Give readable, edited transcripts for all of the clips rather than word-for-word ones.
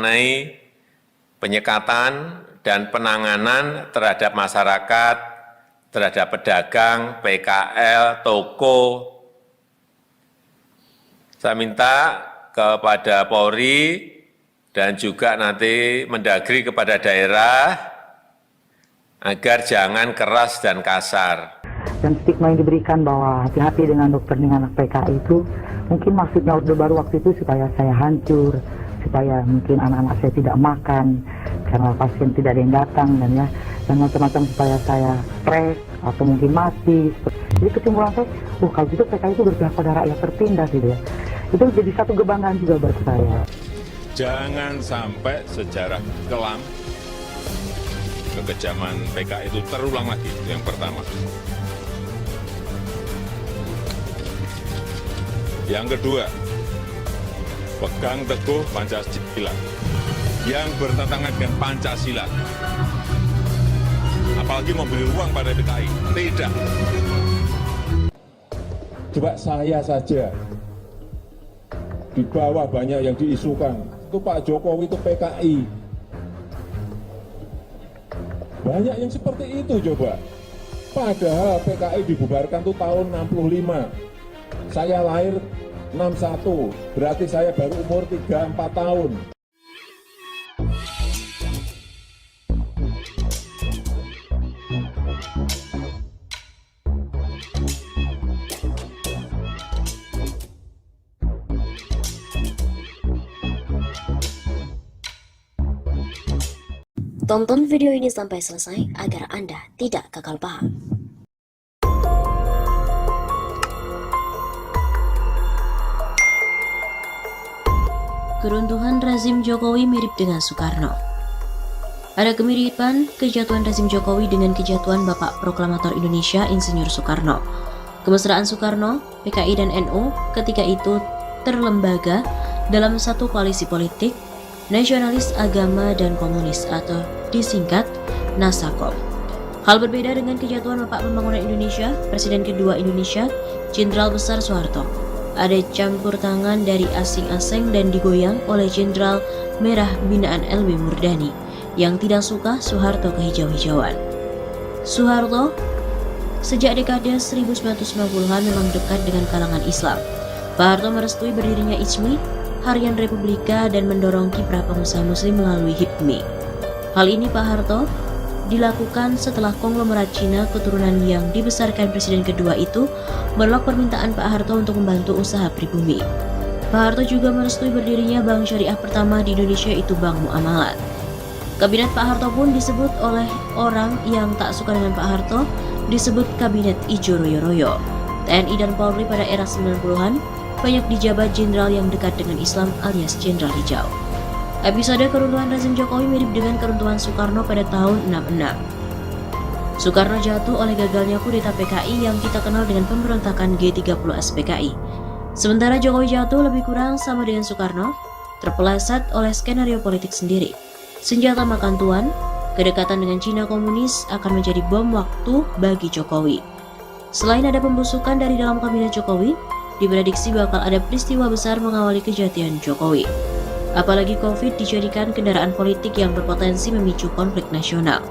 mengenai penyekatan dan penanganan terhadap masyarakat, terhadap pedagang, PKL, toko. Saya minta kepada Polri dan juga nanti Mendagri kepada daerah agar jangan keras dan kasar. Dan stigma yang diberikan bahwa hati-hati dengan dokter dengan anak PKI itu mungkin maksudnya Orde Baru waktu itu supaya saya hancur, supaya mungkin anak-anak saya tidak makan karena pasien tidak ada yang datang dan macam-macam supaya saya stres atau mungkin mati. Jadi kesimpulan saya, kalau gitu PKI itu berpihak pada rakyat tertindas gitu ya. Itu jadi satu kebanggaan juga buat saya. Jangan sampai sejarah kelam kekejaman PKI itu terulang lagi, itu yang pertama. Yang kedua, pegang teguh Pancasila yang bertentangan dengan Pancasila. Apalagi memberi ruang pada PKI. Tidak. Coba saya saja, di bawah banyak yang diisukan. Itu Pak Jokowi itu PKI. Banyak yang seperti itu coba. Padahal PKI dibubarkan tuh tahun 65. Saya lahir 61, berarti saya baru umur 3-4 tahun. Tonton video ini sampai selesai agar Anda tidak gagal paham. Keruntuhan rezim Jokowi mirip dengan Soekarno. Ada kemiripan kejatuhan rezim Jokowi dengan kejatuhan Bapak Proklamator Indonesia Insinyur Soekarno. Kemesraan Soekarno, PKI dan NU ketika itu terlembaga dalam satu koalisi politik, nasionalis, agama, dan komunis atau disingkat Nasakom. Hal berbeda dengan kejatuhan Bapak Pembangunan Indonesia, Presiden kedua Indonesia, Jenderal Besar Soeharto. Ada campur tangan dari asing-asing dan digoyang oleh Jenderal Merah binaan LB Murdani yang tidak suka Soeharto kehijau-hijauan. Soeharto sejak dekade 1990-an memang dekat dengan kalangan Islam. Pak Harto merestui berdirinya ISMI, Harian Republika, dan mendorong kiprah pengusaha muslim melalui HIPMI. Hal ini Pak Harto dilakukan setelah konglomerat Cina keturunan yang dibesarkan Presiden kedua itu menolak permintaan Pak Harto untuk membantu usaha pribumi. Pak Harto juga merestui berdirinya bank syariah pertama di Indonesia, itu Bank Muamalat. Kabinet Pak Harto pun disebut oleh orang yang tak suka dengan Pak Harto disebut Kabinet Ijo Royo-Royo. TNI dan Polri pada era 90-an banyak dijabat jenderal yang dekat dengan Islam alias Jenderal Hijau. Episode keruntuhan rezim Jokowi mirip dengan keruntuhan Soekarno pada tahun 66. Soekarno jatuh oleh gagalnya kudeta PKI yang kita kenal dengan pemberontakan G30S PKI. Sementara Jokowi jatuh lebih kurang sama dengan Soekarno, terpeleset oleh skenario politik sendiri. Senjata makan tuan, kedekatan dengan Cina komunis akan menjadi bom waktu bagi Jokowi. Selain ada pembusukan dari dalam kabinet Jokowi, diprediksi bakal ada peristiwa besar mengawali kejatuhan Jokowi. Apalagi COVID dijadikan kendaraan politik yang berpotensi memicu konflik nasional.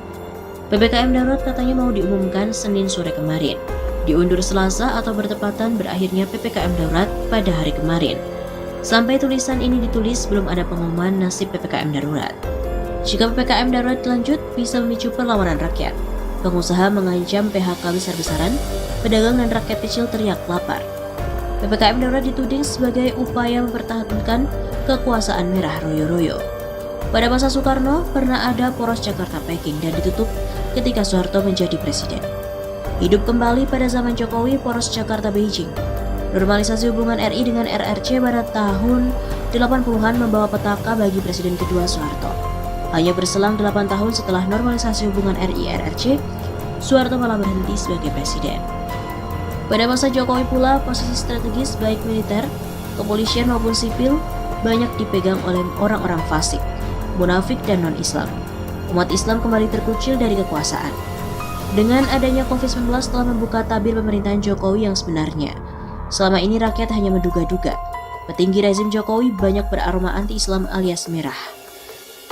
PPKM darurat katanya mau diumumkan Senin sore kemarin, diundur Selasa atau bertepatan berakhirnya PPKM darurat pada hari kemarin. Sampai tulisan ini ditulis belum ada pengumuman nasib PPKM darurat. Jika PPKM darurat lanjut bisa memicu perlawanan rakyat. Pengusaha mengancam PHK besar-besaran, pedagang dan rakyat kecil teriak lapar. PPKM darurat dituding sebagai upaya mempertahankan kekuasaan merah royo-royo. Pada masa Soekarno, pernah ada poros Jakarta-Peking dan ditutup ketika Soeharto menjadi presiden. Hidup kembali pada zaman Jokowi, poros Jakarta-Beijing. Normalisasi hubungan RI dengan RRC pada tahun 80-an membawa petaka bagi presiden kedua Soeharto. Hanya berselang 8 tahun setelah normalisasi hubungan RI-RRC, Soeharto malah berhenti sebagai presiden. Pada masa Jokowi pula, posisi strategis baik militer, kepolisian maupun sipil banyak dipegang oleh orang-orang fasik, munafik, dan non-Islam. Umat Islam kembali terkucil dari kekuasaan. Dengan adanya COVID-19 telah membuka tabir pemerintahan Jokowi yang sebenarnya. Selama ini rakyat hanya menduga-duga. Petinggi rezim Jokowi banyak beraroma anti-Islam alias merah.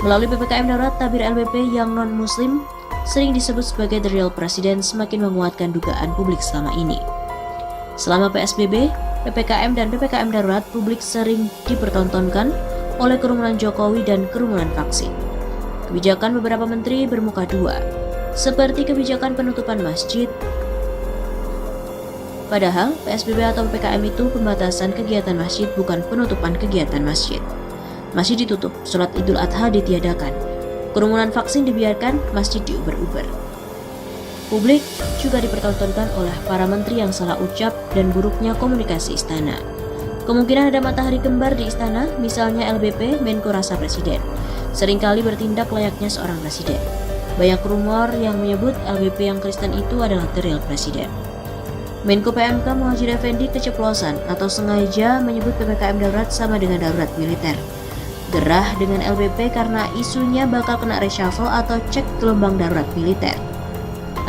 Melalui PPKM darurat, tabir LBP yang non-muslim sering disebut sebagai the real president semakin menguatkan dugaan publik selama ini. Selama PSBB, PPKM dan PPKM darurat, publik sering dipertontonkan oleh kerumunan Jokowi dan kerumunan vaksin. Kebijakan beberapa menteri bermuka dua, seperti kebijakan penutupan masjid. Padahal, PSBB atau PPKM itu pembatasan kegiatan masjid, bukan penutupan kegiatan masjid. Masjid ditutup, sholat Idul Adha ditiadakan, kerumunan vaksin dibiarkan, masjid diuber-uber. Publik juga dipertontonkan oleh para menteri yang salah ucap dan buruknya komunikasi istana. Kemungkinan ada matahari kembar di istana, misalnya LBP, Menko Rasa Presiden, seringkali bertindak layaknya seorang presiden. Banyak rumor yang menyebut LBP yang Kristen itu adalah the real presiden. Menko PMK Muhadjir Effendi keceplosan atau sengaja menyebut PPKM darurat sama dengan darurat militer. Gerah dengan LBP karena isunya bakal kena reshuffle atau cek gelombang darurat militer.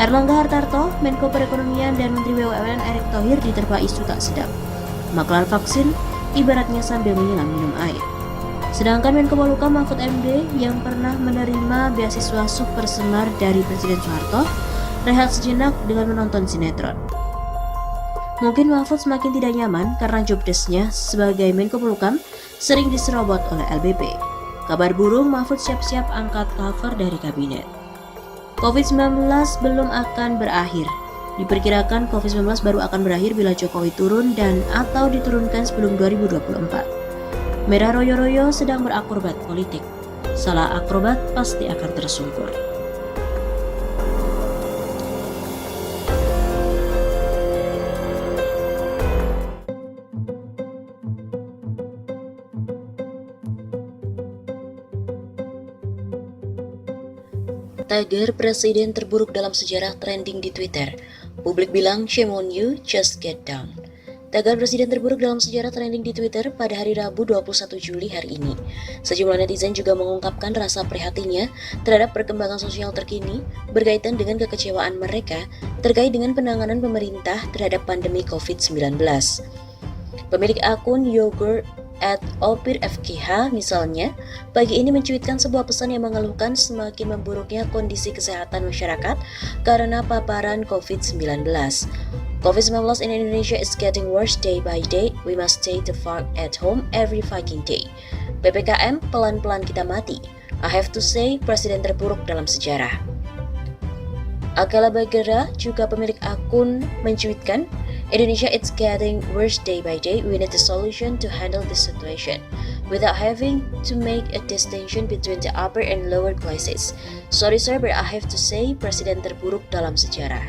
Erlangga Hartarto, Menko Perekonomian dan Menteri BUMN Erick Thohir diterpa isu tak sedap. Maklar vaksin ibaratnya sambil menyelam minum air. Sedangkan Menko Polhukam Mahfud MD yang pernah menerima beasiswa Super Semar dari Presiden Soeharto rehat sejenak dengan menonton sinetron. Mungkin Mahfud semakin tidak nyaman karena job desk-nya sebagai Menko Polhukam sering diserobot oleh LBP. Kabar burung, Mahfud siap-siap angkat cover dari kabinet. COVID-19 belum akan berakhir. Diperkirakan COVID-19 baru akan berakhir bila Jokowi turun dan atau diturunkan sebelum 2024. Merah royo-royo sedang berakrobat politik. Salah akrobat pasti akan tersungkur. Tagar presiden terburuk dalam sejarah trending di Twitter. Publik bilang shame on you, just get down. Tagar presiden terburuk dalam sejarah trending di Twitter pada hari Rabu 21 Juli hari ini. Sejumlah netizen juga mengungkapkan rasa prihatinnya terhadap perkembangan sosial terkini berkaitan dengan kekecewaan mereka terkait dengan penanganan pemerintah terhadap pandemi COVID-19. Pemilik akun Yogurt @opirfkh misalnya, pagi ini mencuitkan sebuah pesan yang mengeluhkan semakin memburuknya kondisi kesehatan masyarakat karena paparan COVID-19. COVID-19 in Indonesia is getting worse day by day. We must stay the fuck at home every fucking day. PPKM, pelan-pelan kita mati. I have to say, presiden terburuk dalam sejarah. Akala Bagera, juga pemilik akun, mencuitkan, Indonesia it's getting worse day by day. We need a solution to handle this situation without having to make a distinction between the upper and lower classes. Sorry sir, but I have to say presiden terburuk dalam sejarah.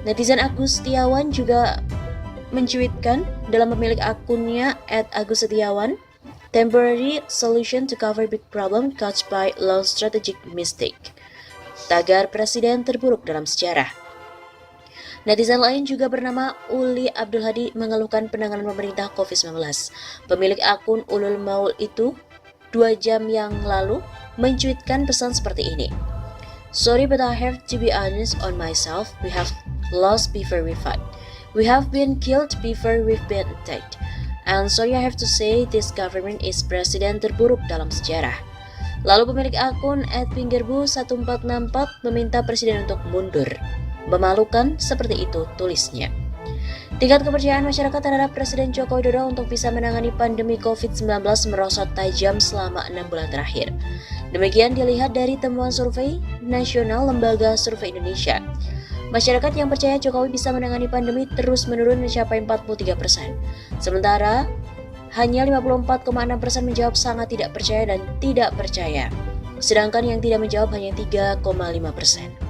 Netizen Agus Setiawan juga mencuitkan dalam pemilik akunnya @AgusSetiawan, temporary solution to cover big problem caused by long strategic mistake. Tagar presiden terburuk dalam sejarah. Netizen lain juga bernama Uli Abdul Hadi mengeluhkan penanganan pemerintah COVID-19. Pemilik akun Ulul Maul itu 2 jam yang lalu mencuitkan pesan seperti ini. Sorry but I have to be honest on myself. We have lost before we fight. We have been killed before we've been attacked. And sorry I have to say this government is presiden terburuk dalam sejarah. Lalu pemilik akun @pingerbu1464 meminta presiden untuk mundur. Memalukan seperti itu tulisnya. Tingkat kepercayaan masyarakat terhadap Presiden Joko Widodo untuk bisa menangani pandemi COVID-19 merosot tajam selama 6 bulan terakhir. Demikian dilihat dari temuan survei nasional Lembaga Survei Indonesia. Masyarakat yang percaya Jokowi bisa menangani pandemi terus menurun mencapai 43%. Sementara hanya 54,6% menjawab sangat tidak percaya dan tidak percaya. Sedangkan yang tidak menjawab hanya 3,5%.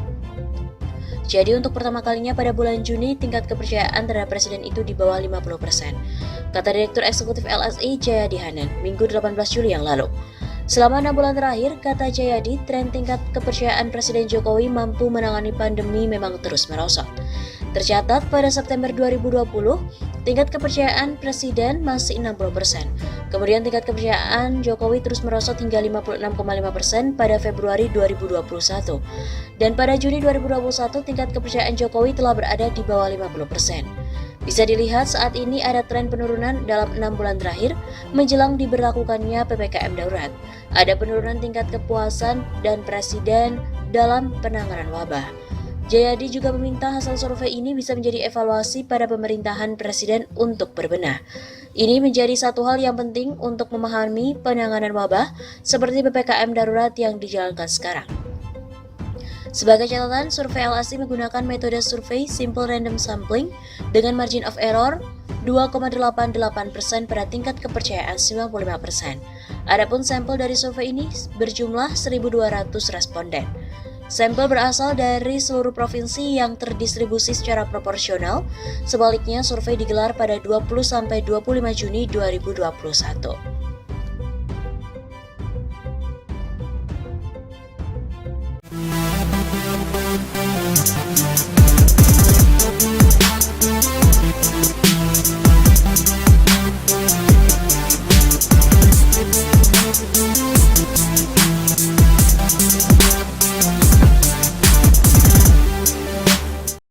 Jadi untuk pertama kalinya pada bulan Juni, tingkat kepercayaan terhadap presiden itu di bawah 50%, kata Direktur Eksekutif LSI Jayadi Hanan, Minggu 18 Juli yang lalu. Selama 6 bulan terakhir, kata Jayadi, tren tingkat kepercayaan Presiden Jokowi mampu menangani pandemi memang terus merosot. Tercatat pada September 2020, tingkat kepercayaan Presiden masih 60%. Kemudian tingkat kepercayaan Jokowi terus merosot hingga 56,5% pada Februari 2021. Dan pada Juni 2021, tingkat kepercayaan Jokowi telah berada di bawah 50%. Bisa dilihat saat ini ada tren penurunan dalam 6 bulan terakhir menjelang diberlakukannya PPKM darurat. Ada penurunan tingkat kepuasan dan presiden dalam penanganan wabah. Jayadi juga meminta hasil survei ini bisa menjadi evaluasi pada pemerintahan presiden untuk berbenah. Ini menjadi satu hal yang penting untuk memahami penanganan wabah seperti PPKM darurat yang dijalankan sekarang. Sebagai catatan, survei LSI menggunakan metode survei Simple Random Sampling dengan margin of error 2,88% pada tingkat kepercayaan 95%. Adapun sampel dari survei ini berjumlah 1.200 responden. Sampel berasal dari seluruh provinsi yang terdistribusi secara proporsional. Sebaliknya, survei digelar pada 20-25 Juni 2021.